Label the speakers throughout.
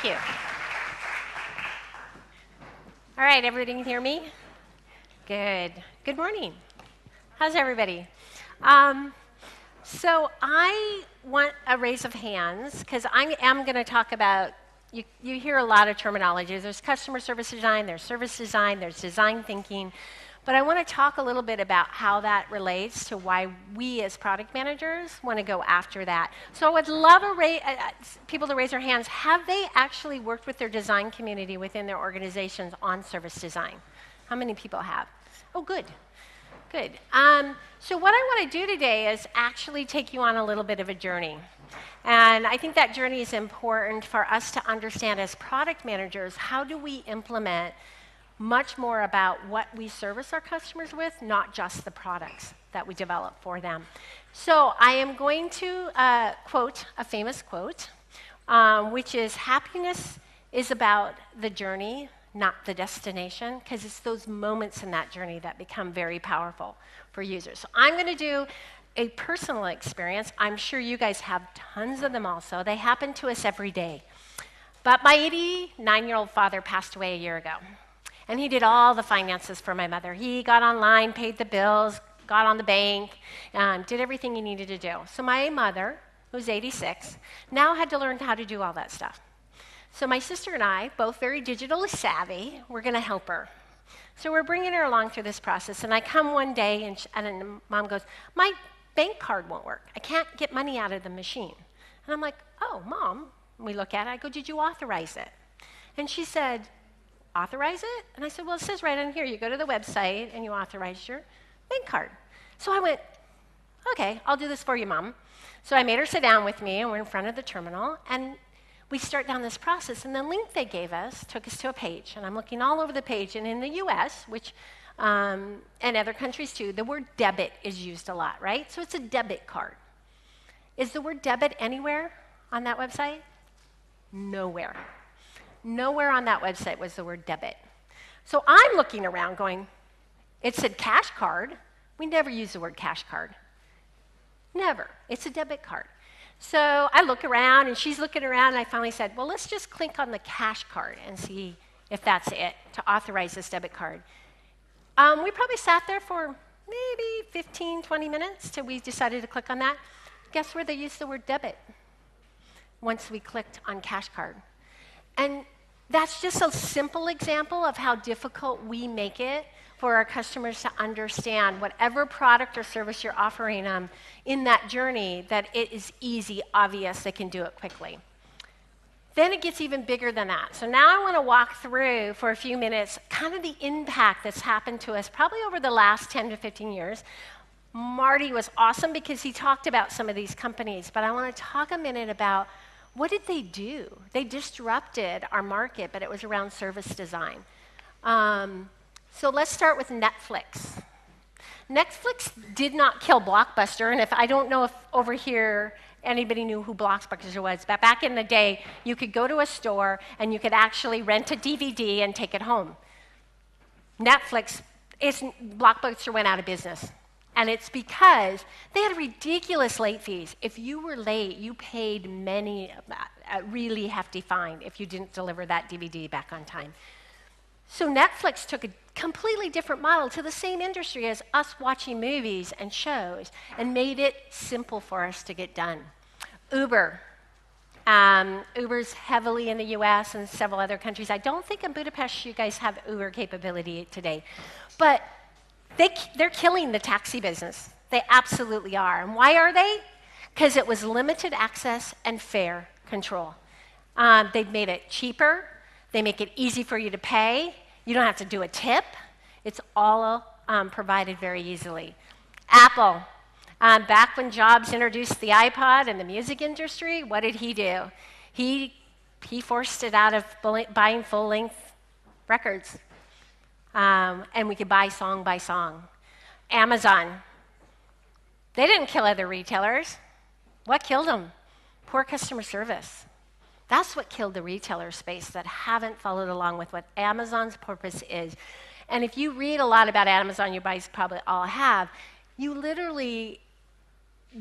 Speaker 1: Thank you. All right, everybody can hear me? Good. Good morning. How's everybody? So I want a raise of hands because I am going to talk about, you hear a lot of terminology. There's customer service design, there's service design, there's design thinking. But I want to talk a little bit about how that relates to why we as product managers want to go after that. So I would love people to raise their hands. Have they actually worked with their design community within their organizations on service design? How many people have? Oh, good. Good. So what I want to do today is actually take you on a little bit of a journey. And I think that journey is important for us to understand as product managers, how do we implement much more about what we service our customers with, not just the products that we develop for them. So I am going to quote a famous quote, which is, happiness is about the journey, not the destination, because it's those moments in that journey that become very powerful for users. So I'm going to do a personal experience. I'm sure you guys have tons of them also. They happen to us every day. But my 89-year-old father passed away a year ago. And he did all the finances for my mother. He got online, paid the bills, got on the bank, did everything he needed to do. So my mother, who's 86, now had to learn how to do all that stuff. So my sister and I, both very digitally savvy, we're going to help her. So we're bringing her along through this process. And I come one day, and Mom goes, my bank card won't work. I can't get money out of the machine. And I'm like, oh, Mom. And we look at it. I go, did you authorize it? And she said, authorize it? And I said, well, it says right on here, you go to the website and you authorize your bank card. So I went, okay, I'll do this for you, Mom. So I made her sit down with me, and we're in front of the terminal, and we start down this process, and the link they gave us took us to a page, and I'm looking all over the page, and in the US, which, and other countries too, the word debit is used a lot, right? So it's a debit card. Is the word debit anywhere on that website? Nowhere. Nowhere on that website was the word debit. So I'm looking around going, it said cash card. We never use the word cash card. Never. It's a debit card. So I look around, and she's looking around, and I finally said, well, let's just click on the cash card and see if that's it, to authorize this debit card. We probably sat there for maybe 15, 20 minutes till we decided to click on that. Guess where they used the word debit? Once we clicked on cash card. And that's just a simple example of how difficult we make it for our customers to understand whatever product or service you're offering them in that journey, that it is easy, obvious, they can do it quickly. Then it gets even bigger than that. So now I want to walk through for a few minutes kind of the impact that's happened to us probably over the last 10 to 15 years. Marty was awesome because he talked about some of these companies, but I want to talk a minute about what did they do? They disrupted our market, but it was around service design. So let's start with Netflix. Netflix did not kill Blockbuster, and I don't know if over here anybody knew who Blockbuster was, but back in the day, you could go to a store and you could actually rent a DVD and take it home. Blockbuster went out of business. And it's because they had ridiculous late fees. If you were late, you paid a really hefty fine if you didn't deliver that DVD back on time. So Netflix took a completely different model to the same industry as us watching movies and shows and made it simple for us to get done. Uber. Uber's heavily in the US and several other countries. I don't think in Budapest you guys have Uber capability today. But they're killing the taxi business. They absolutely are. And why are they? Because it was limited access and fare control. They've made it cheaper. They make it easy for you to pay. You don't have to do a tip. It's all provided very easily. Apple. Back when Jobs introduced the iPod and the music industry, what did he do? He forced it out of buying full-length records. And we could buy song by song. Amazon. They didn't kill other retailers. What killed them? Poor customer service. That's what killed the retailer space that haven't followed along with what Amazon's purpose is. And if you read a lot about Amazon, you guys probably all have, you literally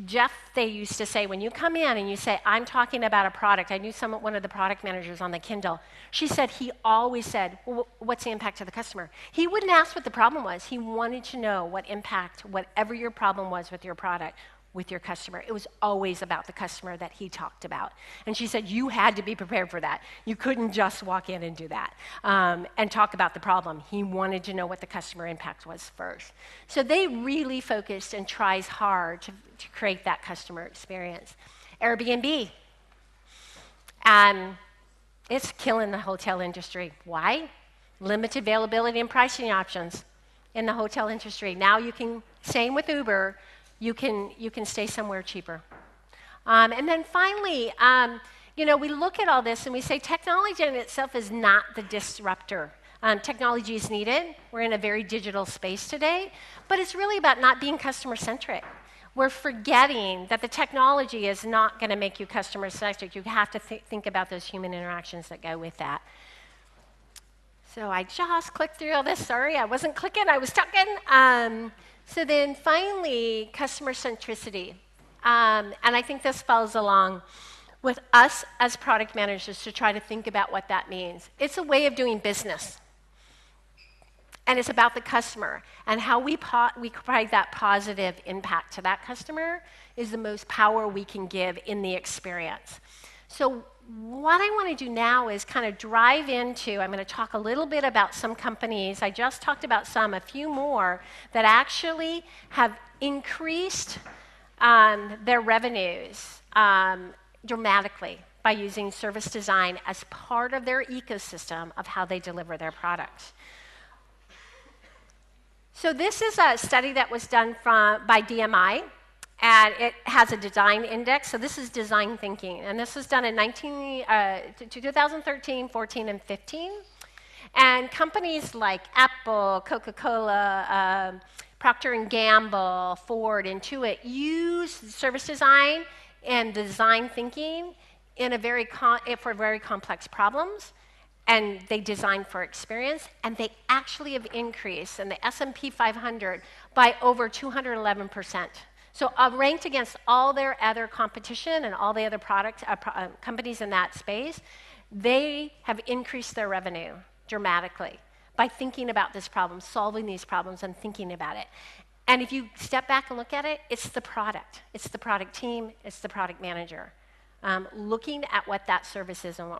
Speaker 1: Jeff, they used to say, when you come in and you say, I'm talking about a product, I knew one of the product managers on the Kindle, she said he always said, well, what's the impact to the customer? He wouldn't ask what the problem was. He wanted to know what impact, whatever your problem was with your product, with your customer. It was always about the customer that he talked about. And she said, you had to be prepared for that. You couldn't just walk in and do that and talk about the problem. He wanted to know what the customer impact was first. So they really focused and tries hard to create that customer experience. Airbnb, it's killing the hotel industry. Why? Limited availability and pricing options in the hotel industry. Now you can, same with Uber, you can stay somewhere cheaper. And then finally, we look at all this and we say technology in itself is not the disruptor. Technology is needed. We're in a very digital space today, but it's really about not being customer-centric. We're forgetting that the technology is not going to make you customer-centric. You have to think about those human interactions that go with that. So I just clicked through all this. Sorry, I wasn't clicking. I was talking. So then finally, customer centricity. And I think this follows along with us as product managers to try to think about what that means. It's a way of doing business. And it's about the customer. And how we provide that positive impact to that customer is the most power we can give in the experience. So what I want to do now is kind of drive into, I'm going to talk a little bit about some companies. I just talked about some, a few more, that actually have increased their revenues dramatically by using service design as part of their ecosystem of how they deliver their products. So this is a study that was done by DMI. And it has a design index. So this is design thinking. And this was done in 2013, 14, and 15. And companies like Apple, Coca-Cola, Procter & Gamble, Ford, Intuit use service design and design thinking in for very complex problems. And they design for experience. And they actually have increased in the S&P 500 by over 211%. So ranked against all their other competition and all the other companies in that space, they have increased their revenue dramatically by thinking about this problem, solving these problems, and thinking about it. And if you step back and look at it, it's the product. It's the product team. It's the product manager. Looking at what that service is and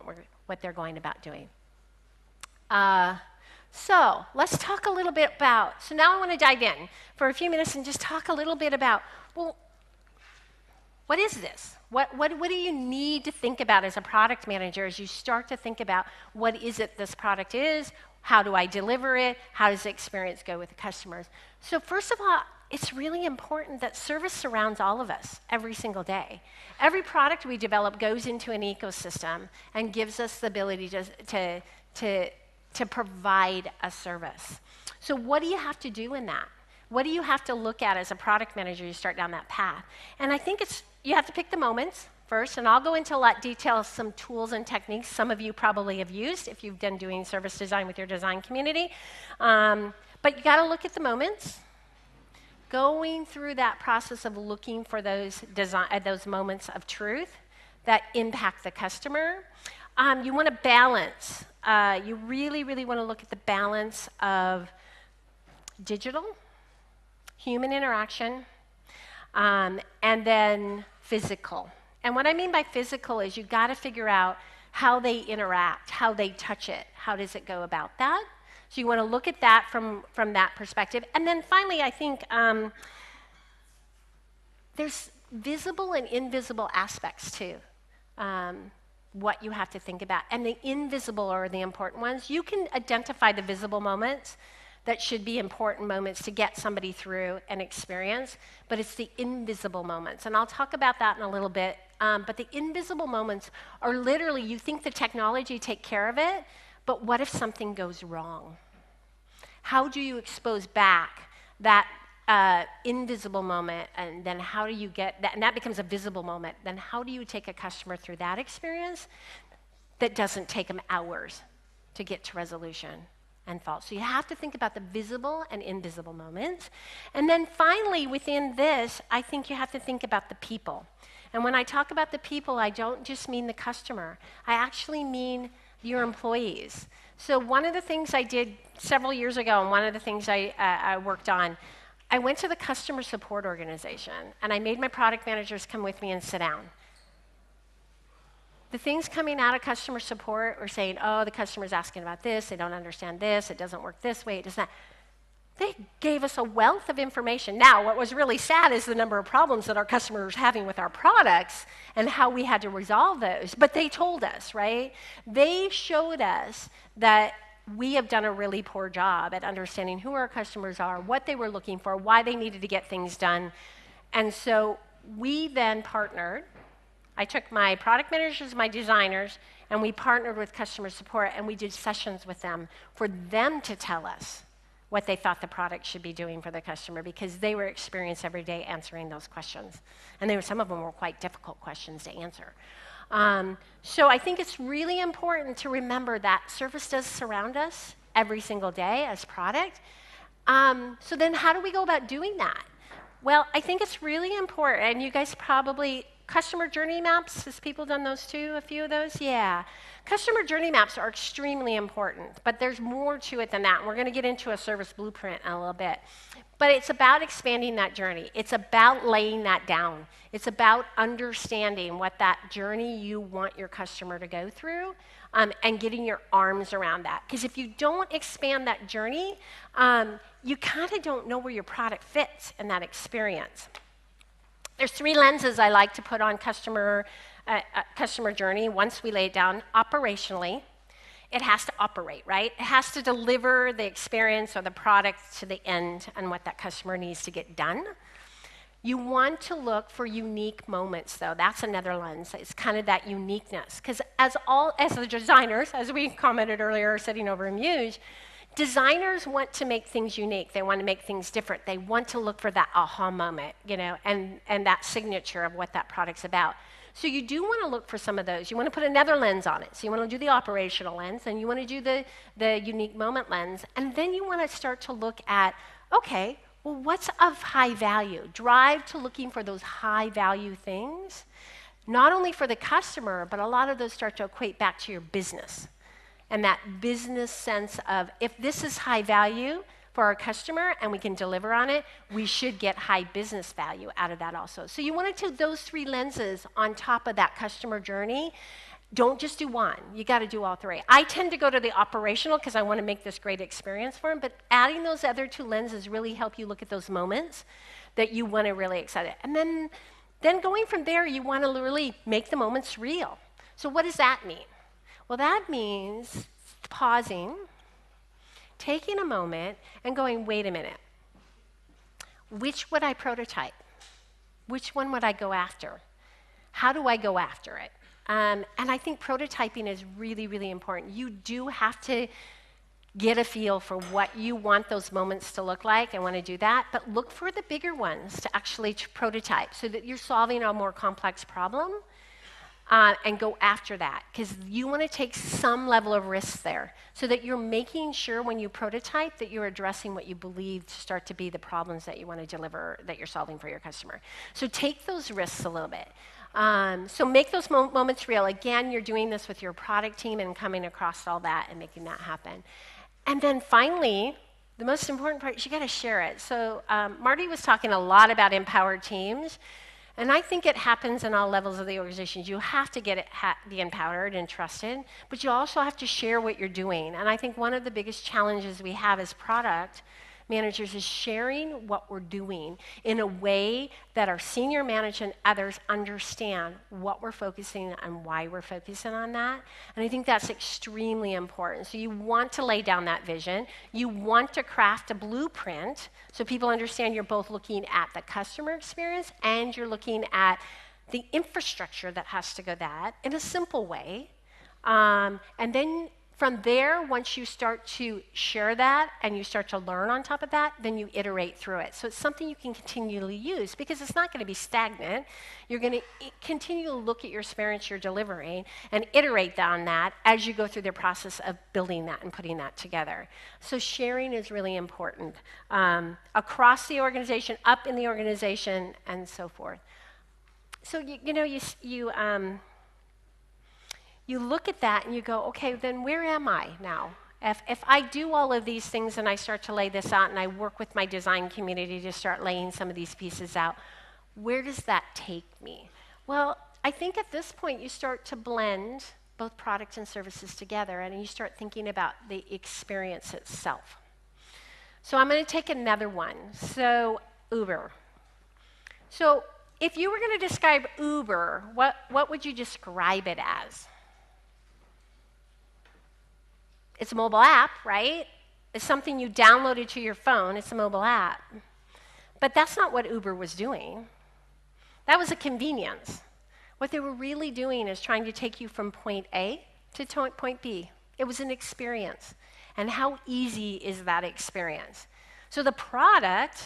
Speaker 1: what they're going about doing. So let's talk a little bit about, so now I want to dive in for a few minutes and just talk a little bit about, well, what is this? What do you need to think about as a product manager as you start to think about what is it this product is, how do I deliver it, how does the experience go with the customers? So first of all, it's really important that service surrounds all of us every single day. Every product we develop goes into an ecosystem and gives us the ability to provide a service. So what do you have to do in that? What do you have to look at as a product manager you start down that path? And I think you have to pick the moments first, and I'll go into a lot of detail, some tools and techniques some of you probably have used if you've been doing service design with your design community. But you gotta look at the moments, going through that process of looking for those moments of truth that impact the customer. You wanna balance. You really, really want to look at the balance of digital, human interaction, and then physical. And what I mean by physical is you've got to figure out how they interact, how they touch it, how does it go about that. So you want to look at that from that perspective. And then finally, I think there's visible and invisible aspects too. What you have to think about. And the invisible are the important ones. You can identify the visible moments that should be important moments to get somebody through an experience, but it's the invisible moments. And I'll talk about that in a little bit. But the invisible moments are literally, you think the technology take care of it, but what if something goes wrong? How do you expose back that invisible moment, and then how do you get that, and that becomes a visible moment, then how do you take a customer through that experience that doesn't take them hours to get to resolution and false. So you have to think about the visible and invisible moments. And then finally, within this, I think you have to think about the people. And when I talk about the people, I don't just mean the customer. I actually mean your employees. So one of the things I did several years ago, and one of the things I worked on, I went to the customer support organization, and I made my product managers come with me and sit down. The things coming out of customer support were saying, oh, the customer's asking about this, they don't understand this, it doesn't work this way, it does not. They gave us a wealth of information. Now, what was really sad is the number of problems that our customers were having with our products and how we had to resolve those. But they told us, right? They showed us that we have done a really poor job at understanding who our customers are, what they were looking for, why they needed to get things done. And so we then partnered. I took my product managers, my designers, and we partnered with customer support, and we did sessions with them for them to tell us what they thought the product should be doing for the customer, because they were experienced every day answering those questions. And some of them were quite difficult questions to answer. So I think it's really important to remember that service does surround us every single day as product. So then how do we go about doing that? Well, I think it's really important, and you guys probably, customer journey maps, has people done those too, a few of those? Yeah. Customer journey maps are extremely important, but there's more to it than that. And we're going to get into a service blueprint in a little bit. But it's about expanding that journey. It's about laying that down. It's about understanding what that journey you want your customer to go through, and getting your arms around that. Because if you don't expand that journey, you kind of don't know where your product fits in that experience. There's 3 lenses I like to put on customer journey once we lay it down. Operationally, it has to operate, right? It has to deliver the experience or the product to the end and what that customer needs to get done. You want to look for unique moments, though. That's another lens. It's kind of that uniqueness. Because as the designers, as we commented earlier, sitting over in Muse, designers want to make things unique. They want to make things different. They want to look for that aha moment, and that signature of what that product's about. So you do want to look for some of those. You want to put another lens on it. So you want to do the operational lens, and you want to do the unique moment lens. And then you want to start to look at, okay, well, what's of high value? Drive to looking for those high value things, not only for the customer, but a lot of those start to equate back to your business. And that business sense of, if this is high value for our customer and we can deliver on it, we should get high business value out of that also. So you want to take those 3 lenses on top of that customer journey. Don't just do one. You got to do all 3. I tend to go to the operational because I want to make this great experience for them, but adding those other 2 lenses really help you look at those moments that you want to really excite. And then going from there, you want to really make the moments real. So what does that mean? Well, that means pausing, taking a moment, and going, wait a minute. Which would I prototype? Which one would I go after? How do I go after it? And I think prototyping is really, really important. You do have to get a feel for what you want those moments to look like and want to do that, but look for the bigger ones to actually prototype so that you're solving a more complex problem. And go after that, because you want to take some level of risk there so that you're making sure when you prototype that you're addressing what you believe to start to be the problems that you want to deliver, that you're solving for your customer. So take those risks a little bit. So make those moments real. Again, you're doing this with your product team and coming across all that and making that happen. And then finally, the most important part is you got to share it. So Marty was talking a lot about empowered teams. And I think it happens in all levels of the organizations. You have to be empowered and trusted, but you also have to share what you're doing. And I think one of the biggest challenges we have as product managers is sharing what we're doing in a way that our senior management and others understand what we're focusing on and why we're focusing on that. And I think that's extremely important. So you want to lay down that vision. You want to craft a blueprint so people understand you're both looking at the customer experience and you're looking at the infrastructure that has to go that in a simple way. And then From there, once you start to share that and you start to learn on top of that, then you iterate through it. So it's something you can continually use because it's not going to be stagnant. You're going to continue to look at your experience you're delivering and iterate on that as you go through the process of building that and putting that together. So sharing is really important across the organization, up in the organization, and so forth. So you look at that and you go, okay, then where am I now? If I do all of these things and I start to lay this out and I work with my design community to start laying some of these pieces out, where does that take me? Well, I think at this point you start to blend both products and services together and you start thinking about the experience itself. So I'm going to take another one. So Uber. So if you were going to describe Uber, what would you describe it as? It's a mobile app, right? It's something you downloaded to your phone. It's a mobile app. But that's not what Uber was doing. That was a convenience. What they were really doing is trying to take you from point A to point B. It was an experience. And how easy is that experience? So the product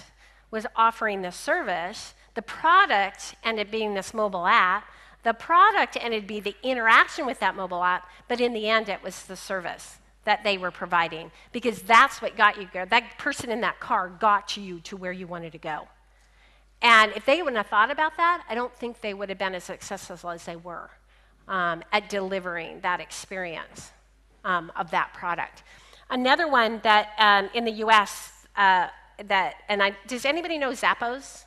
Speaker 1: was offering the service. The product ended up being this mobile app. The product ended up being the interaction with that mobile app. But in the end, it was the service that they were providing, because that's what got you there. That person in that car got you to where you wanted to go. And if they wouldn't have thought about that, I don't think they would have been as successful as they were at delivering that experience of that product. Another one that in the US, does anybody know Zappos?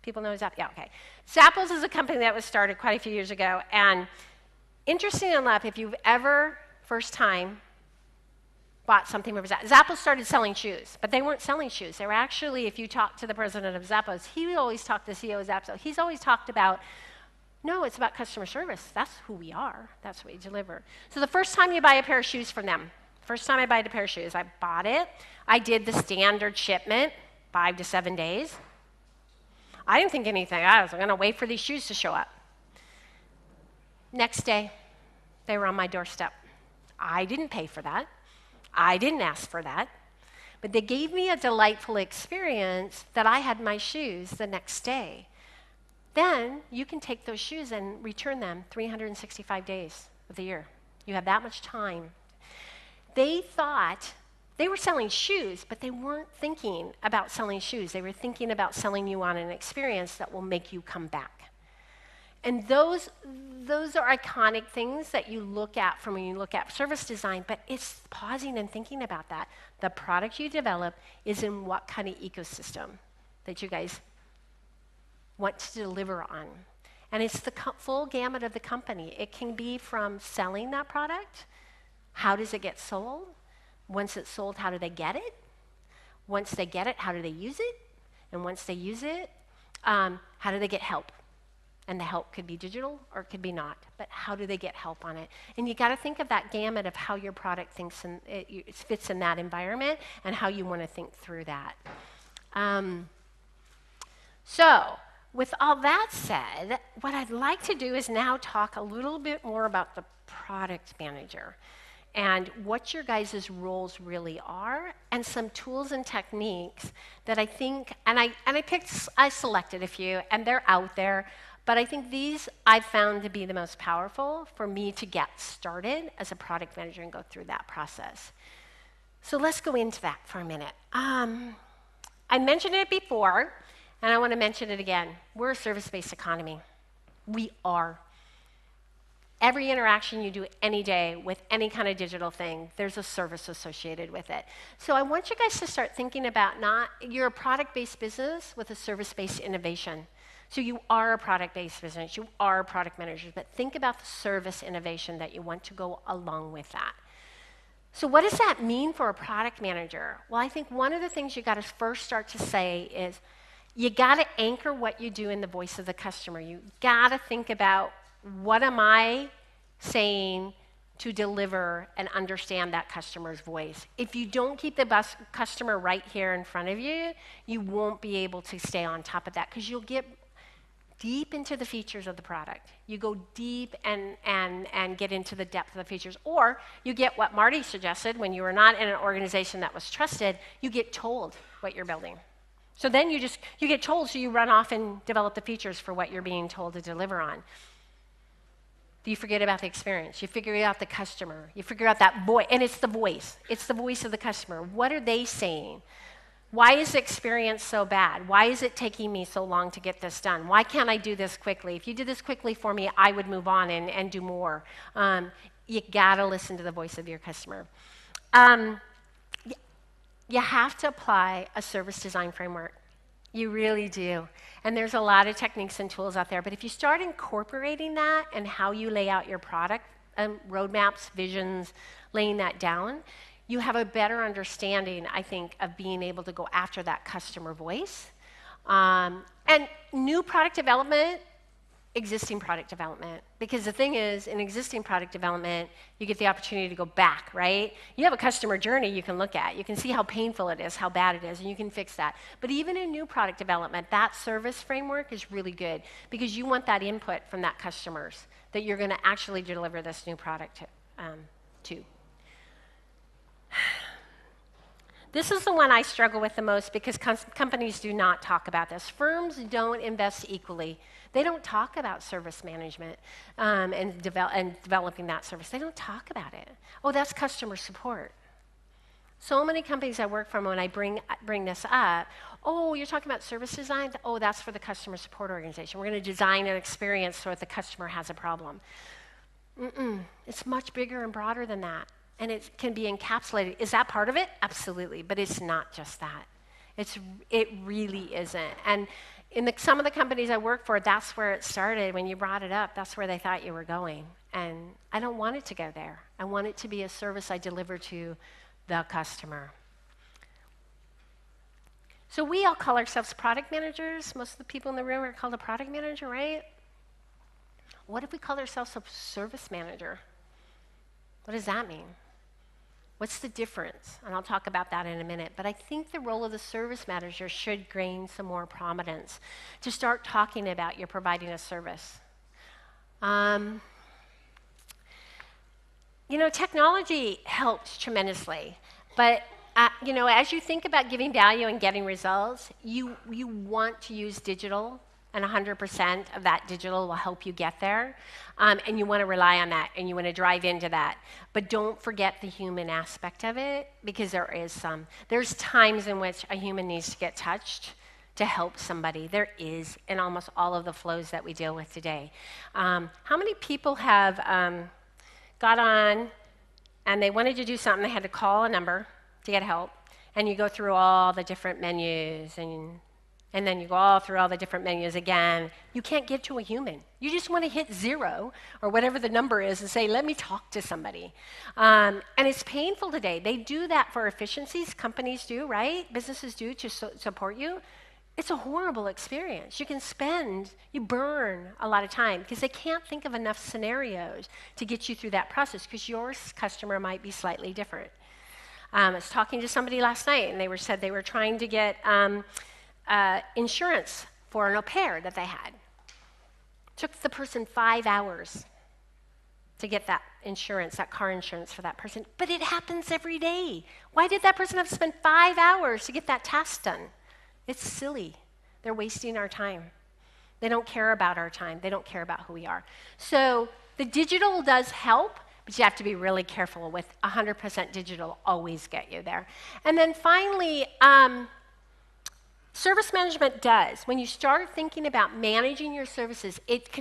Speaker 1: People know Zappos? Yeah, okay. Zappos is a company that was started quite a few years ago. And interesting enough, if you've ever, first time, bought something from Zappos started selling shoes, but they weren't selling shoes. They were actually, if you talk to the president of Zappos, he always talked to the CEO of Zappos. He's always talked about, no, it's about customer service. That's who we are. That's what we deliver. So the first time you buy a pair of shoes from them, first time I bought a pair of shoes, I bought it. I did the standard shipment, 5 to 7 days. I didn't think anything. I was going to wait for these shoes to show up. Next day, they were on my doorstep. I didn't pay for that. I didn't ask for that, but they gave me a delightful experience that I had my shoes the next day. Then you can take those shoes and return them 365 days of the year. You have that much time. They thought they were selling shoes, but they weren't thinking about selling shoes. They were thinking about selling you on an experience that will make you come back. And those are iconic things that you look at from when you look at service design, but it's pausing and thinking about that. The product you develop is in what kind of ecosystem that you guys want to deliver on. And it's the full gamut of the company. It can be from selling that product. How does it get sold? Once it's sold, how do they get it? Once they get it, how do they use it? And once they use it, how do they get help? And the help could be digital or it could be not, but how do they get help on it? And you got to think of that gamut of how your product thinks and it fits in that environment and how you want to think through that. So with all that said, what I'd like to do is now talk a little bit more about the product manager and what your guys' roles really are and some tools and techniques that I think, I selected a few and they're out there. But I think these I've found to be the most powerful for me to get started as a product manager and go through that process. So let's go into that for a minute. I mentioned it before, and I want to mention it again. We're a service-based economy. We are. Every interaction you do any day with any kind of digital thing, there's a service associated with it. So I want you guys to start thinking about you're a product-based business with a service-based innovation. So you are a product-based business, you are product managers, but think about the service innovation that you want to go along with that. So what does that mean for a product manager? Well, I think one of the things you got to first start to say is you got to anchor what you do in the voice of the customer. You got to think about what am I saying to deliver and understand that customer's voice. If you don't keep the customer right here in front of you, you won't be able to stay on top of that because you'll get deep into the features of the product. You go deep and get into the depth of the features. Or you get what Marty suggested when you were not in an organization that was trusted, you get told what you're building. So then you get told, so you run off and develop the features for what you're being told to deliver on. You forget about the experience. You figure out the customer. You figure out that voice, and it's the voice. It's the voice of the customer. What are they saying? Why is the experience so bad? Why is it taking me so long to get this done? Why can't I do this quickly? If you did this quickly for me, I would move on and do more. You gotta listen to the voice of your customer. You have to apply a service design framework. You really do. And there's a lot of techniques and tools out there, but if you start incorporating that and how you lay out your product, roadmaps, visions, laying that down, you have a better understanding, I think, of being able to go after that customer voice. And new product development, existing product development. Because the thing is, in existing product development, you get the opportunity to go back, right? You have a customer journey you can look at. You can see how painful it is, how bad it is, and you can fix that. But even in new product development, that service framework is really good because you want that input from that customers that you're going to actually deliver this new product to. This is the one I struggle with the most because companies do not talk about this. Firms don't invest equally. They don't talk about service management and developing that service. They don't talk about it. Oh, that's customer support. So many companies I work from, when I bring this up, oh, you're talking about service design? Oh, that's for the customer support organization. We're going to design an experience so that the customer has a problem. It's much bigger and broader than that. And it can be encapsulated. Is that part of it? Absolutely, but it's not just that. It really isn't. And in some of the companies I work for, that's where it started. When you brought it up, that's where they thought you were going. And I don't want it to go there. I want it to be a service I deliver to the customer. So we all call ourselves product managers. Most of the people in the room are called a product manager, right? What if we called ourselves a service manager? What does that mean? What's the difference? And I'll talk about that in a minute. But I think the role of the service manager should gain some more prominence to start talking about you're providing a service. You know, technology helps tremendously. But, you know, as you think about giving value and getting results, you want to use digital, and 100% of that digital will help you get there. And you want to rely on that, and you want to drive into that. But don't forget the human aspect of it, because there is some. There's times in which a human needs to get touched to help somebody. There is in almost all of the flows that we deal with today. How many people have got on and they wanted to do something, they had to call a number to get help, and you go through all the different menus, and then you go all through all the different menus again. You can't get to a human. You just want to hit 0 or whatever the number is and say, let me talk to somebody. And it's painful today. They do that for efficiencies. Companies do, right? Businesses do to support you. It's a horrible experience. You burn a lot of time because they can't think of enough scenarios to get you through that process because your customer might be slightly different. I was talking to somebody last night, and they said they were trying to get insurance for an au pair that they had. Took the person 5 hours to get that insurance, that car insurance for that person. But it happens every day. Why did that person have to spend 5 hours to get that task done? It's silly. They're wasting our time. They don't care about our time. They don't care about who we are. So the digital does help, but you have to be really careful with 100% digital always get you there. And then finally, service management does. When you start thinking about managing your services, it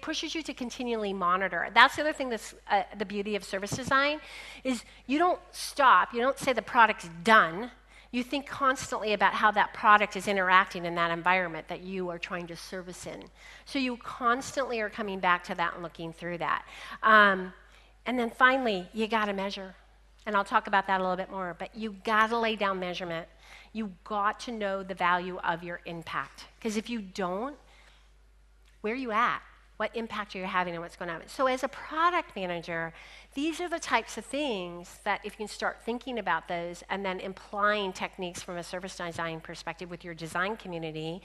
Speaker 1: pushes you to continually monitor. That's the other thing that's the beauty of service design is you don't stop. You don't say the product's done. You think constantly about how that product is interacting in that environment that you are trying to service in. So you constantly are coming back to that and looking through that. And then finally, you got to measure. And I'll talk about that a little bit more. But you got to lay down measurement. You got to know the value of your impact. Because if you don't, where are you at? What impact are you having and what's going on? So as a product manager, these are the types of things that if you can start thinking about those and then applying techniques from a service design perspective with your design community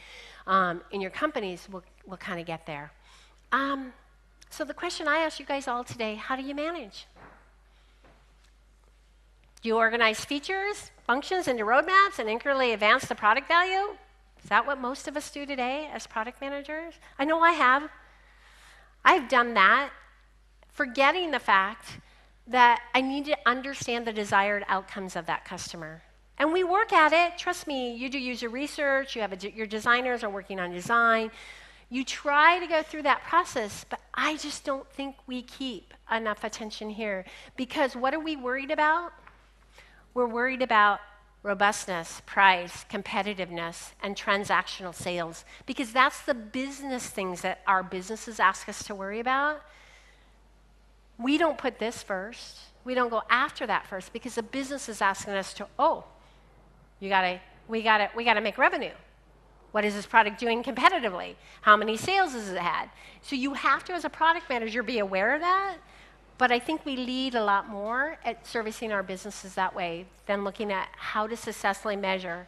Speaker 1: in your companies, we'll kind of get there. So the question I ask you guys all today, how do you manage? Do you organize features, functions into roadmaps and incrementally advance the product value? Is that what most of us do today as product managers? I know I have. I've done that, forgetting the fact that I need to understand the desired outcomes of that customer. And we work at it. Trust me, you do user research, your designers are working on design. You try to go through that process, but I just don't think we keep enough attention here. Because what are we worried about? We're worried about robustness, price, competitiveness, and transactional sales, because that's the business things that our businesses ask us to worry about. We don't put this first. We don't go after that first because the business is asking us to, we gotta make revenue. What is this product doing competitively? How many sales has it had? So you have to, as a product manager, be aware of that. But I think we lead a lot more at servicing our businesses that way than looking at how to successfully measure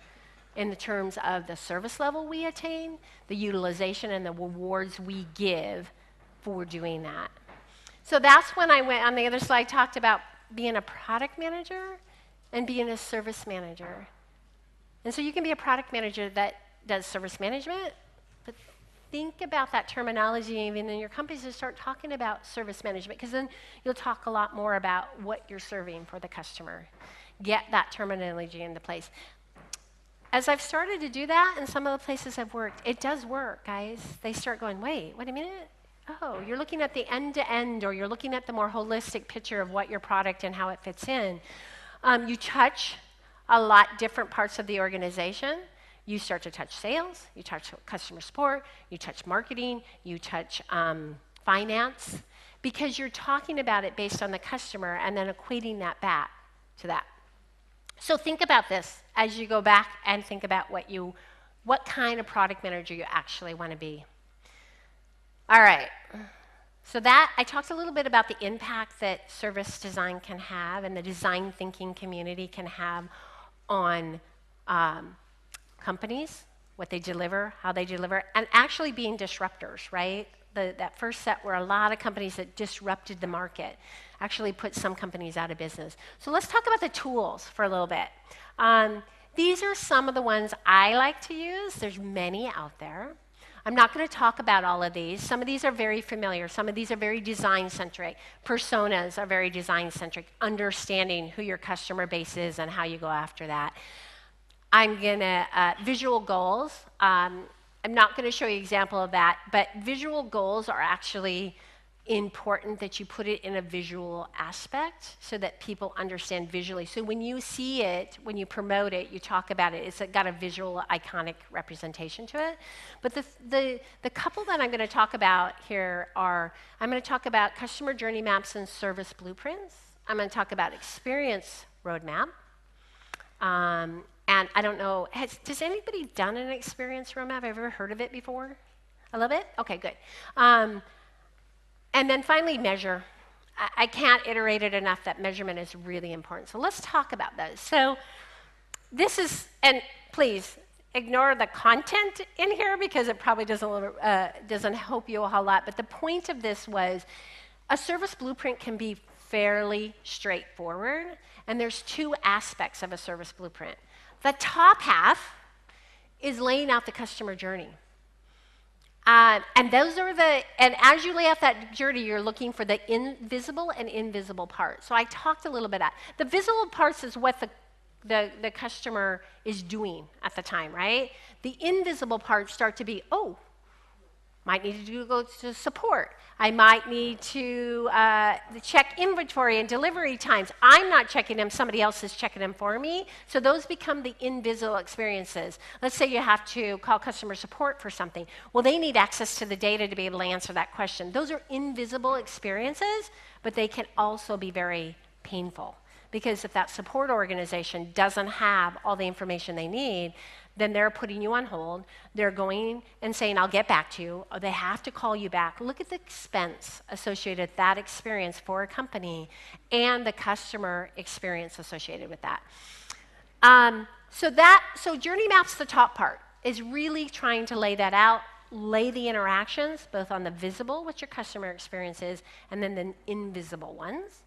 Speaker 1: in the terms of the service level we attain, the utilization, and the rewards we give for doing that. So that's when I went, on the other slide, talked about being a product manager and being a service manager. And so you can be a product manager that does service management, but think about that terminology even in your companies and start talking about service management, because then you'll talk a lot more about what you're serving for the customer. Get that terminology into place. As I've started to do that in some of the places I've worked, it does work, guys. They start going, wait a minute. Oh, you're looking at the end-to-end, or you're looking at the more holistic picture of what your product and how it fits in. You touch a lot different parts of the organization. You start to touch sales, you touch customer support, you touch marketing, you touch finance, because you're talking about it based on the customer and then equating that back to that. So think about this as you go back and think about what kind of product manager you actually want to be. All right. So that, I talked a little bit about the impact that service design can have and the design thinking community can have on companies, what they deliver, how they deliver, and actually being disruptors, right? That first set were a lot of companies that disrupted the market, actually put some companies out of business. So let's talk about the tools for a little bit. These are some of the ones I like to use. There's many out there. I'm not going to talk about all of these. Some of these are very familiar. Some of these are very design-centric. Personas are very design-centric, understanding who your customer base is and how you go after that. I'm going to, visual goals. I'm not going to show you an example of that, but visual goals are actually important that you put it in a visual aspect so that people understand visually. So when you see it, when you promote it, you talk about it, it's got a visual, iconic representation to it. But the couple that I'm going to talk about here are, I'm going to talk about customer journey maps and service blueprints. I'm going to talk about experience roadmap. And I don't know, does anybody done an experience roadmap? Have you ever heard of it before? A little bit? Okay, good. And then finally, measure. I can't iterate it enough that measurement is really important. So let's talk about those. So this is, and please ignore the content in here because it probably doesn't help you a whole lot. But the point of this was a service blueprint can be fairly straightforward. And there's two aspects of a service blueprint. The top half is laying out the customer journey. And as you lay out that journey, you're looking for the visible and invisible parts. So I talked a little bit about the visible parts is what the customer is doing at the time, right? The invisible parts start to be, might need to go to support. I might need to check inventory and delivery times. I'm not checking them, somebody else is checking them for me. So those become the invisible experiences. Let's say you have to call customer support for something. Well, they need access to the data to be able to answer that question. Those are invisible experiences, but they can also be very painful because if that support organization doesn't have all the information they need, then they're putting you on hold. They're going and saying, I'll get back to you. Or they have to call you back. Look at the expense associated with that experience for a company and the customer experience associated with that. So journey map's the top part, is really trying to lay that out, lay the interactions, both on the visible, what your customer experience is, and then the invisible ones,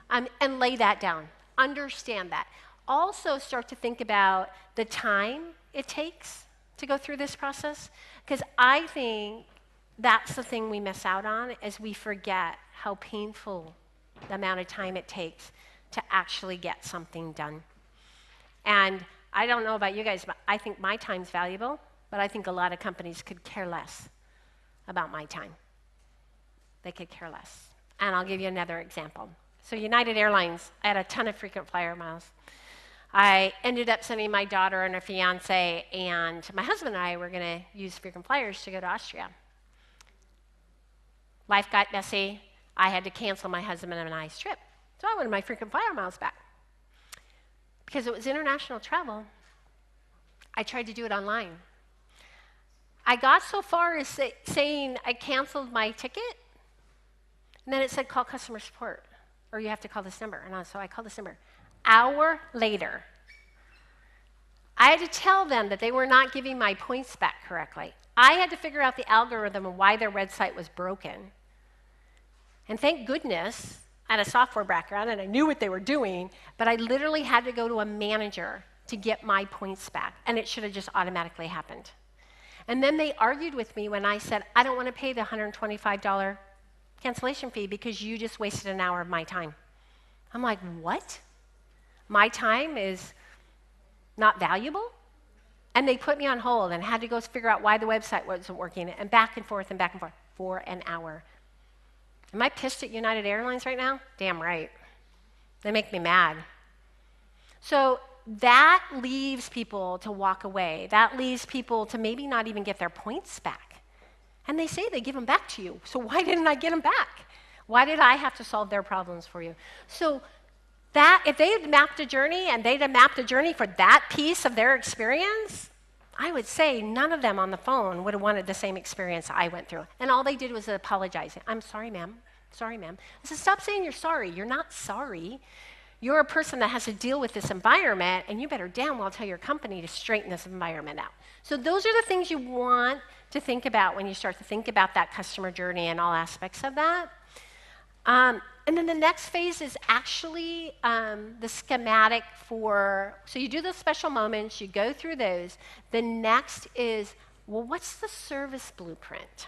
Speaker 1: and lay that down. Understand that. Also start to think about the time it takes to go through this process, because I think that's the thing we miss out on, is we forget how painful the amount of time it takes to actually get something done. And I don't know about you guys, but I think my time's valuable, but I think a lot of companies could care less about my time. They could care less. And I'll give you another example. So United Airlines, I had a ton of frequent flyer miles. I ended up sending my daughter and her fiance and my husband and I were going to use frequent flyers to go to Austria. Life got messy. I had to cancel my husband and I's trip. So I wanted my frequent flyer miles back. Because it was international travel, I tried to do it online. I got so far as saying I canceled my ticket, and then it said call customer support, or you have to call this number. And so I called this number. Hour later, I had to tell them that they were not giving my points back correctly. I had to figure out the algorithm and why their website was broken. And thank goodness I had a software background and I knew what they were doing, but I literally had to go to a manager to get my points back, and it should have just automatically happened. And then they argued with me when I said, I don't want to pay the $125 cancellation fee because you just wasted an hour of my time. I'm like, what? My time is not valuable? And they put me on hold and had to go figure out why the website wasn't working, and back and forth for an hour. Am I pissed at United Airlines right now? Damn right. They make me mad. So that leaves people to walk away. That leaves people to maybe not even get their points back. And they say they give them back to you. So why didn't I get them back? Why did I have to solve their problems for you? So that, if they had mapped a journey and they'd have mapped a journey for that piece of their experience, I would say none of them on the phone would have wanted the same experience I went through. And all they did was apologize. I'm sorry, ma'am. Sorry, ma'am. I said, stop saying you're sorry. You're not sorry. You're a person that has to deal with this environment, and you better damn well tell your company to straighten this environment out. So those are the things you want to think about when you start to think about that customer journey and all aspects of that. And then the next phase is actually the schematic for, so you do those special moments, you go through those. The next is, well, what's the service blueprint?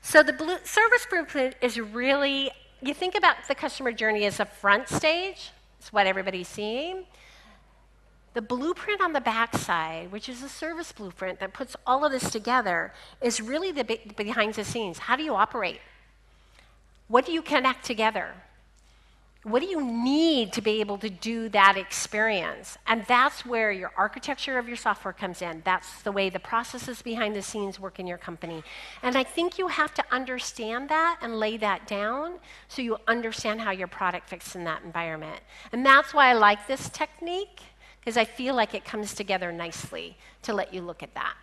Speaker 1: So the service blueprint is really, you think about the customer journey as a front stage. It's what everybody's seeing. The blueprint on the backside, which is a service blueprint that puts all of this together, is really the behind the scenes. How do you operate? What do you connect together? What do you need to be able to do that experience? And that's where your architecture of your software comes in. That's the way the processes behind the scenes work in your company. And I think you have to understand that and lay that down so you understand how your product fits in that environment. And that's why I like this technique, because I feel like it comes together nicely to let you look at that.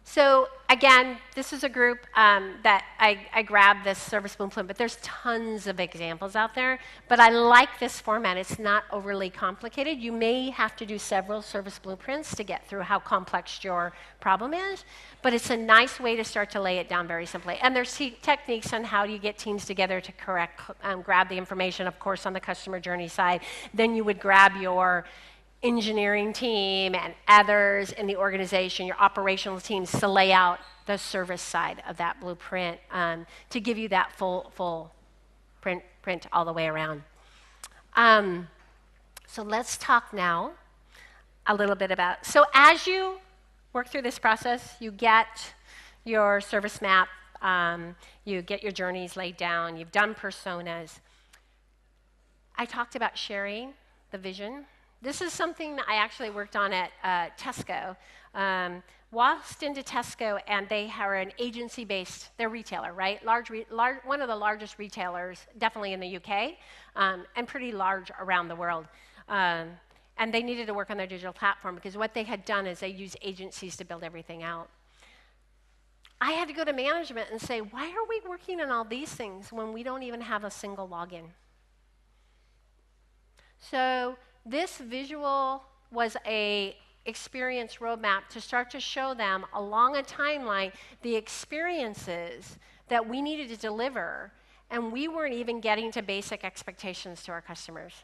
Speaker 1: So again, this is a group that I grabbed this service blueprint, but there's tons of examples out there. But I like this format. It's not overly complicated. You may have to do several service blueprints to get through how complex your problem is, but it's a nice way to start to lay it down very simply. And there's techniques on how you get teams together to grab the information, of course, on the customer journey side. Then you would grab your engineering team and others in the organization, your operational teams, to lay out the service side of that blueprint to give you that full print all the way around. So let's talk now a little bit about, so as you work through this process, you get your service map, you get your journeys laid down, you've done personas. I talked about sharing the vision. This is something that I actually worked on at Tesco. walked into Tesco, and they are an agency-based, they're retailer, right? One of the largest retailers, definitely in the UK, and pretty large around the world. And they needed to work on their digital platform because what they had done is they used agencies to build everything out. I had to go to management and say, why are we working on all these things when we don't even have a single login? So this visual was a experience roadmap to start to show them along a timeline the experiences that we needed to deliver, and we weren't even getting to basic expectations to our customers.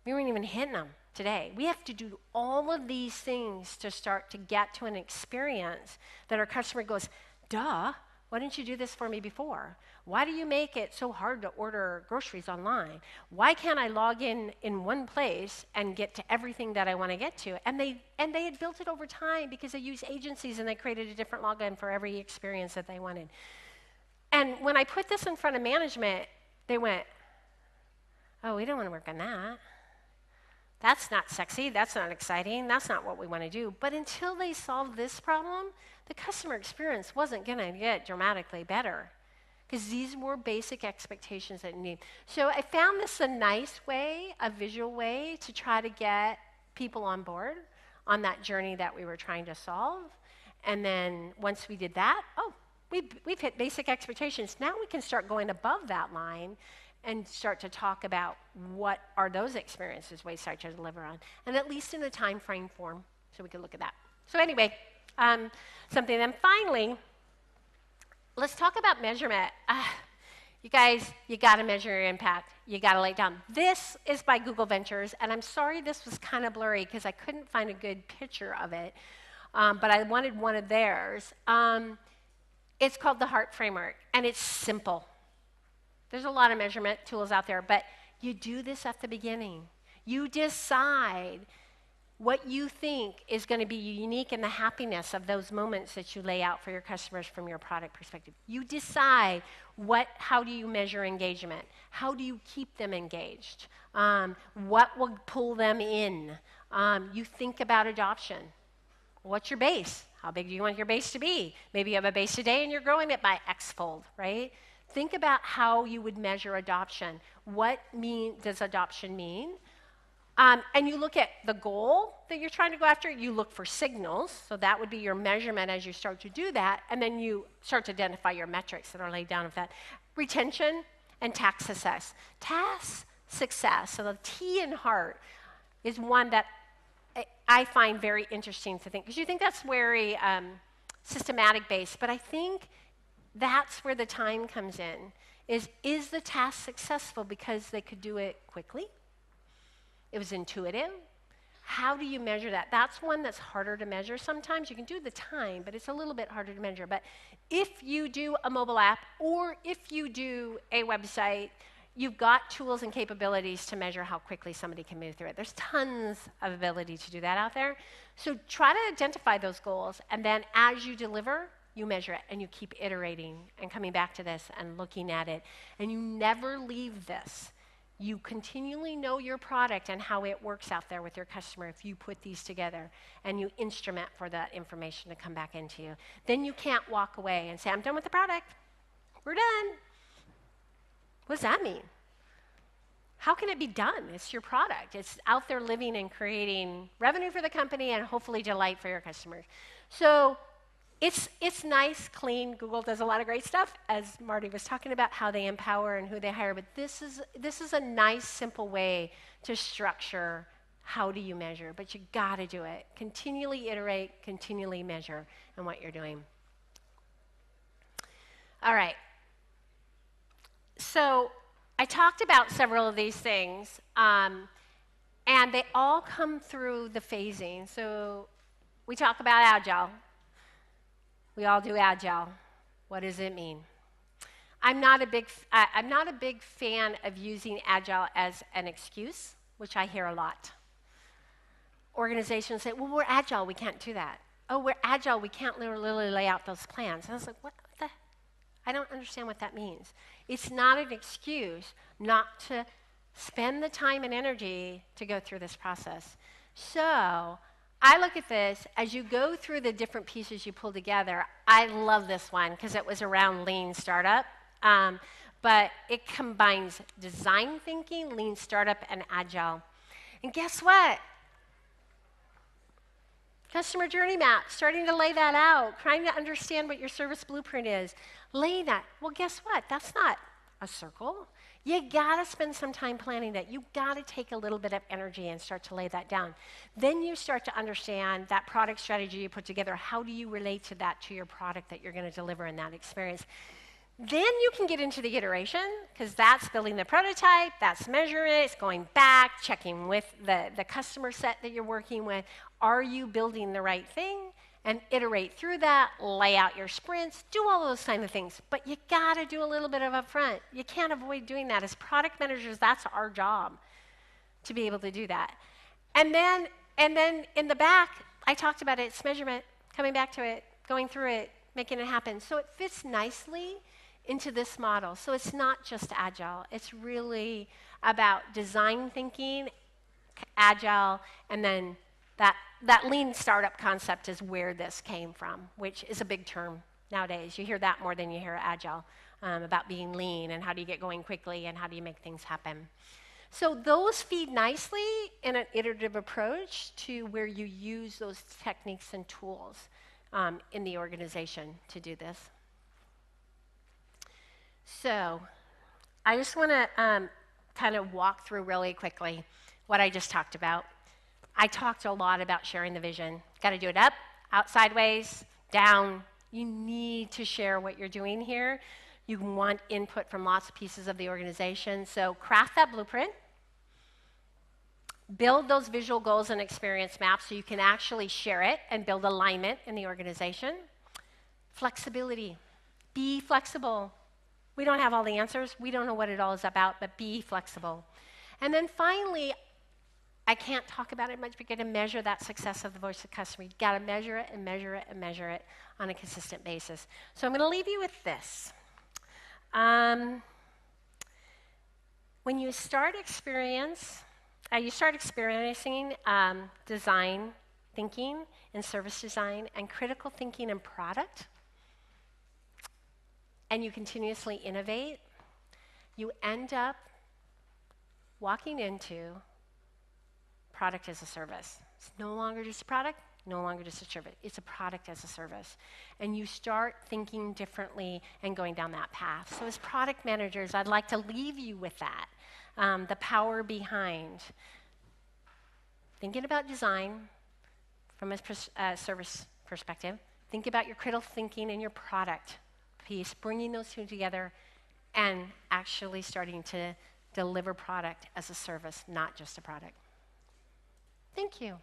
Speaker 1: We weren't even hitting them today. We have to do all of these things to start to get to an experience that our customer goes, duh, why didn't you do this for me before? Why do you make it so hard to order groceries online? Why can't I log in one place and get to everything that I want to get to? And they had built it over time because they used agencies and they created a different login for every experience that they wanted. And when I put this in front of management, they went, oh, we don't want to work on that. That's not sexy, that's not exciting, that's not what we want to do. But until they solved this problem, the customer experience wasn't going to get dramatically better because these were basic expectations that you need. So I found this a nice way, a visual way to try to get people on board on that journey that we were trying to solve. And then once we did that, oh, we've hit basic expectations. Now we can start going above that line and start to talk about what are those experiences we start to deliver on, and at least in a time frame form, so we can look at that. So anyway, something. Then finally, let's talk about measurement. You guys, you got to measure your impact. You got to lay it down. This is by Google Ventures, and I'm sorry this was kind of blurry because I couldn't find a good picture of it, but I wanted one of theirs. It's called the HEART framework, and it's simple. There's a lot of measurement tools out there, but you do this at the beginning. You decide what you think is going to be unique in the happiness of those moments that you lay out for your customers from your product perspective. You decide how do you measure engagement? How do you keep them engaged? What will pull them in? You think about adoption. What's your base? How big do you want your base to be? Maybe you have a base today and you're growing it by X-fold, right? Think about how you would measure adoption. What does adoption mean? And you look at the goal that you're trying to go after. You look for signals. So that would be your measurement as you start to do that. And then you start to identify your metrics that are laid down of that. Retention and task success. Task success, so the T in HEART, is one that I find very interesting to think. Because you think that's very systematic based. But I think that's where the time comes in, is the task successful because they could do it quickly? It was intuitive? How do you measure that? That's one that's harder to measure sometimes. You can do the time, but it's a little bit harder to measure. But if you do a mobile app or if you do a website, you've got tools and capabilities to measure how quickly somebody can move through it. There's tons of ability to do that out there. So try to identify those goals, and then as you deliver, you measure it, and you keep iterating and coming back to this and looking at it. And you never leave this. You continually know your product and how it works out there with your customer if you put these together and you instrument for that information to come back into you. Then you can't walk away and say, I'm done with the product. We're done. What does that mean? How can it be done? It's your product. It's out there living and creating revenue for the company and hopefully delight for your customers. So it's nice, clean. Google does a lot of great stuff, as Marty was talking about, how they empower and who they hire. But this is a nice, simple way to structure how do you measure. But you got to do it. Continually iterate, continually measure in what you're doing. All right. So I talked about several of these things, and they all come through the phasing. So we talk about Agile. We all do Agile. What does it mean? I'm not a big fan of using Agile as an excuse, which I hear a lot. Organizations say, well, we're Agile, we can't do that. Oh, we're Agile, we can't literally lay out those plans. And I was like, what the? I don't understand what that means. It's not an excuse not to spend the time and energy to go through this process. So I look at this, as you go through the different pieces you pull together, I love this one because it was around lean startup. But it combines design thinking, lean startup, and agile. And guess what? Customer journey map, starting to lay that out, trying to understand what your service blueprint is. Laying that. Well, guess what? That's not a circle. You gotta spend some time planning that. You gotta take a little bit of energy and start to lay that down. Then you start to understand that product strategy you put together. How do you relate to that to your product that you're gonna deliver in that experience? Then you can get into the iteration, because that's building the prototype, that's measuring it, it's going back, checking with the customer set that you're working with. Are you building the right thing? And iterate through that, lay out your sprints, do all those kind of things. But you gotta do a little bit of upfront. You can't avoid doing that. As product managers, that's our job, to be able to do that. And then in the back, I talked about it, it's measurement, coming back to it, going through it, making it happen. So it fits nicely into this model. So it's not just agile. It's really about design thinking, agile, and then that lean startup concept is where this came from, which is a big term nowadays. You hear that more than you hear agile, about being lean and how do you get going quickly and how do you make things happen. So those feed nicely in an iterative approach to where you use those techniques and tools in the organization to do this. So I just want to kind of walk through really quickly what I just talked about. I talked a lot about sharing the vision. Got to do it up, out, sideways, down. You need to share what you're doing here. You want input from lots of pieces of the organization. So craft that blueprint. Build those visual goals and experience maps so you can actually share it and build alignment in the organization. Flexibility. Be flexible. We don't have all the answers. We don't know what it all is about, but be flexible. And then finally, I can't talk about it much, but you're going to measure that success of the voice of the customer. You've got to measure it and measure it and measure it on a consistent basis. So I'm going to leave you with this. When you start experiencing design thinking and service design and critical thinking and product, and you continuously innovate, you end up walking into product as a service. It's no longer just a product, no longer just a service. It's a product as a service. And you start thinking differently and going down that path. So as product managers, I'd like to leave you with that, the power behind thinking about design from a service perspective. Think about your critical thinking and your product piece, bringing those two together and actually starting to deliver product as a service, not just a product. Thank you.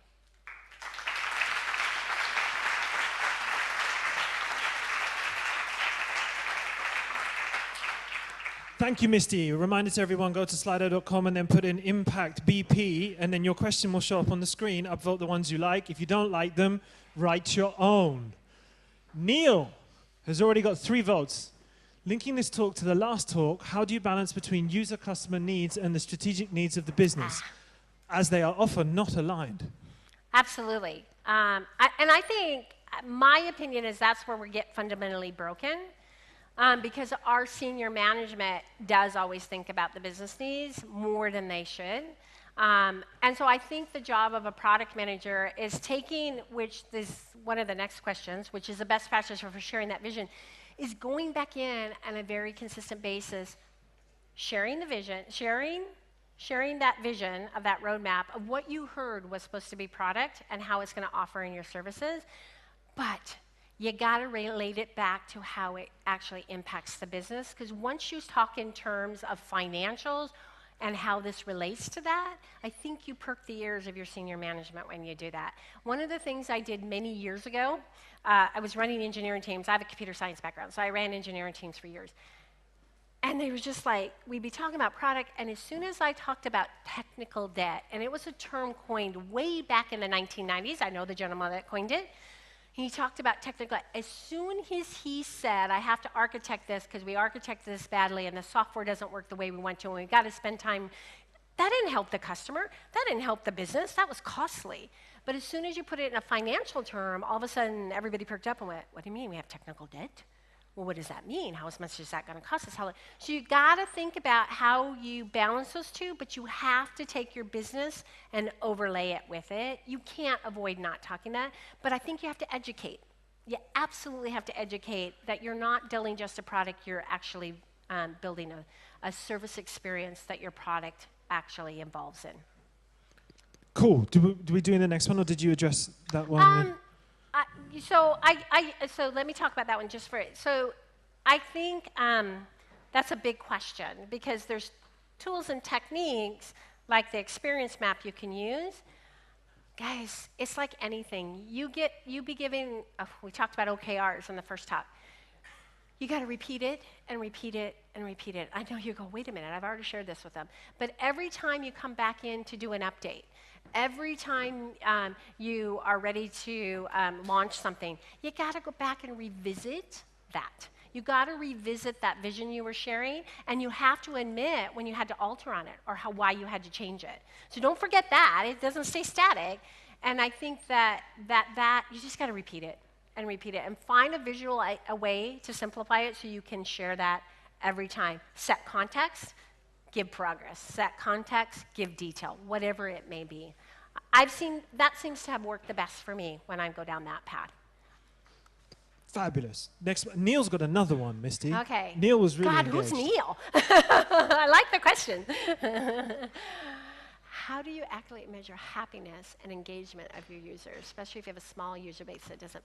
Speaker 2: Thank you, Misty. A reminder to everyone, go to slido.com and then put in Impact BP, and then your question will show up on the screen. Upvote the ones you like. If you don't like them, write your own. Neil has already got 3 votes. Linking this talk to the last talk, how do you balance between user customer needs and the strategic needs of the business, as they are often not aligned?
Speaker 1: Absolutely. And I think my opinion is that's where we get fundamentally broken, because our senior management does always think about the business needs more than they should. And so I think the job of a product manager is taking, which is one of the next questions, which is the best practice for sharing that vision, is going back in on a very consistent basis, sharing the vision, sharing that vision of that roadmap of what you heard was supposed to be product and how it's going to offer in your services. But you got to relate it back to how it actually impacts the business, because once you talk in terms of financials and how this relates to that, I think you perk the ears of your senior management when you do that. One of the things I did many years ago, I was running engineering teams. I have a computer science background, so I ran engineering teams for years. And they were just like, we'd be talking about product, and as soon as I talked about technical debt, and it was a term coined way back in the 1990s, I know the gentleman that coined it, he talked about technical debt. As soon as he said, I have to architect this because we architect this badly and the software doesn't work the way we want to, and we've got to spend time That didn't help the customer. That didn't help the business. That was costly. But as soon as you put it in a financial term, all of a sudden everybody perked up and went, what do you mean we have technical debt? Well, what does that mean? How much is that going to cost us? So you got to think about how you balance those two, but you have to take your business and overlay it with it. You can't avoid not talking that, but I think you have to educate. You absolutely have to educate that you're not building just a product, you're actually building a service experience that your product actually involves in.
Speaker 2: Cool. Do we do the next one, or did you address that one?
Speaker 1: So let me talk about that one just for it. So I think that's a big question because there's tools and techniques like the experience map you can use. Guys, it's like anything. You be giving, we talked about OKRs in the first talk. You got to repeat it and repeat it and repeat it. I know you go, wait a minute, I've already shared this with them. But every time you come back in to do an update, every time you are ready to launch something, you got to go back and revisit that. You got to revisit that vision you were sharing, and you have to admit when you had to alter on it or why you had to change it. So don't forget that. It doesn't stay static. And I think that you just got to repeat it and repeat it and find a visual a way to simplify it so you can share that every time. Set context, give progress. Set context, give detail, whatever it may be. I've seen that seems to have worked the best for me when I go down that path.
Speaker 2: Fabulous. Next, Neil's got another one, Misty.
Speaker 1: Okay.
Speaker 2: Neil was really
Speaker 1: God,
Speaker 2: engaged.
Speaker 1: who's Neil? I like the question. How do you accurately measure happiness and engagement of your users, especially if you have a small user base that doesn't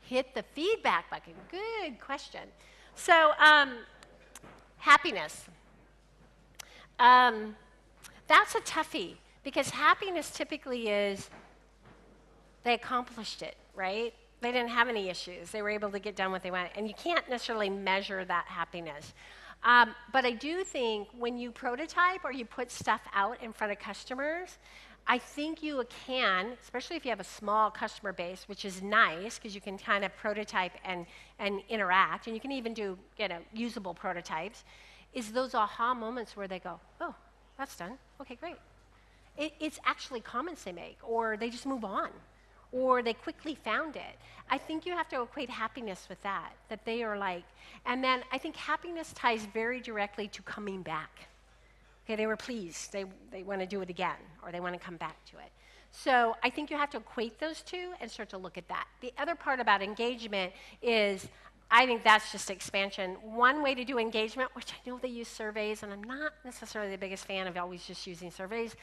Speaker 1: hit the feedback button? Good question. So, happiness. That's a toughie because happiness typically is they accomplished it, right? They didn't have any issues. They were able to get done what they wanted. And you can't necessarily measure that happiness. But I do think when you prototype or you put stuff out in front of customers, I think you can, especially if you have a small customer base, which is nice because you can kind of prototype and interact, and you can even do usable prototypes, is those aha moments where they go, oh, that's done. Okay, great. It's actually comments they make, or they just move on, or they quickly found it. I think you have to equate happiness with that they are like, and then I think happiness ties very directly to coming back. Okay, they were pleased, they want to do it again, or they want to come back to it. So I think you have to equate those two and start to look at that. The other part about engagement is, I think that's just expansion. One way to do engagement, which I know they use surveys, and I'm not necessarily the biggest fan of always just using surveys,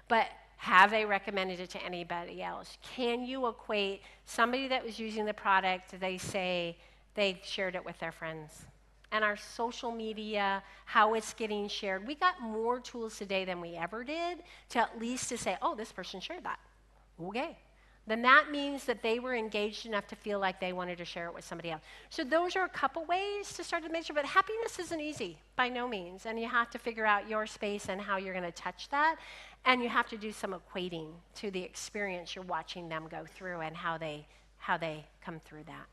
Speaker 1: but have they recommended it to anybody else? Can you equate somebody that was using the product, they say they shared it with their friends? And our social media, how it's getting shared. We got more tools today than we ever did to at least to say, oh, this person shared that. Okay. Then that means that they were engaged enough to feel like they wanted to share it with somebody else. So those are a couple ways to start to measure, but happiness isn't easy, by no means. And you have to figure out your space and how you're going to touch that. And you have to do some equating to the experience you're watching them go through and how they come through that.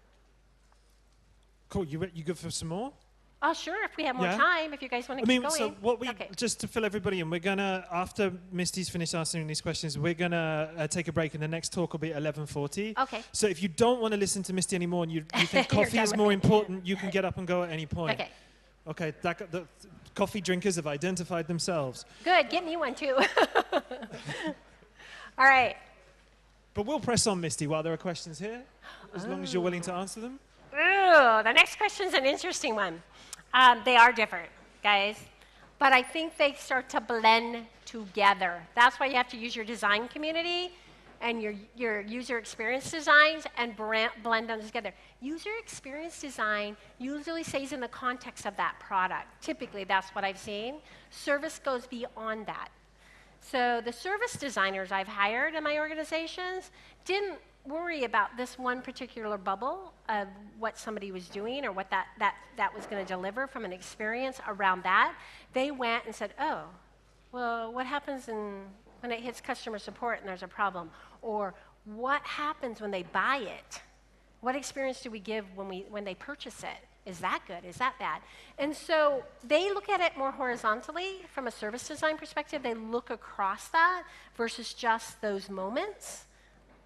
Speaker 2: Cool. You good for some more?
Speaker 1: Oh, sure, if we have more time, if you guys want to keep going.
Speaker 2: So what just to fill everybody in, we're going to, after Misty's finished answering these questions, we're going to take a break, and the next talk will be at 11:40.
Speaker 1: Okay.
Speaker 2: So if you don't want to listen to Misty anymore and you think coffee is more important, you can get up and go at any point.
Speaker 1: Okay.
Speaker 2: Okay, the coffee drinkers have identified themselves.
Speaker 1: Good, get me one too. All right.
Speaker 2: But we'll press on, Misty, while there are questions here, as long as you're willing to answer them.
Speaker 1: Ooh, the next question's an interesting one. They are different, guys, but I think they start to blend together. That's why you have to use your design community and your user experience designs and blend them together. User experience design usually stays in the context of that product. Typically, that's what I've seen. Service goes beyond that. So the service designers I've hired in my organizations didn't worry about this one particular bubble of what somebody was doing or what that was going to deliver from an experience around that. They went and said, oh, well, what happens when it hits customer support and there's a problem? Or what happens when they buy it? What experience do we give when they purchase it? is that good? Is that bad? And so they look at it more horizontally from a service design perspective. They look across that versus just those moments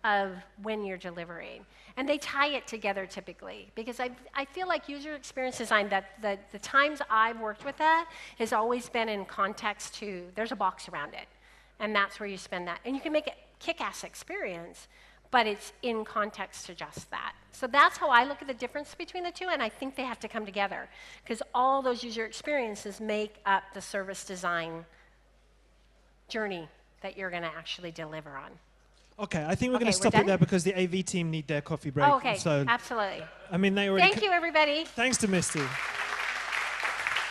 Speaker 1: of when you're delivering. And they tie it together typically, because I feel like user experience design, that the times I've worked with that has always been in context to, there's a box around it, and that's where you spend that. And you can make it kick-ass experience, but it's in context to just that. So that's how I look at the difference between the two, and I think they have to come together, because all those user experiences make up the service design journey that you're going to actually deliver on.
Speaker 2: Okay, I think we're going to stop it there because the AV team need their coffee break.
Speaker 1: Oh, okay,
Speaker 2: so,
Speaker 1: absolutely.
Speaker 2: I mean, they already...
Speaker 1: Thank you, everybody.
Speaker 2: Thanks to Misty.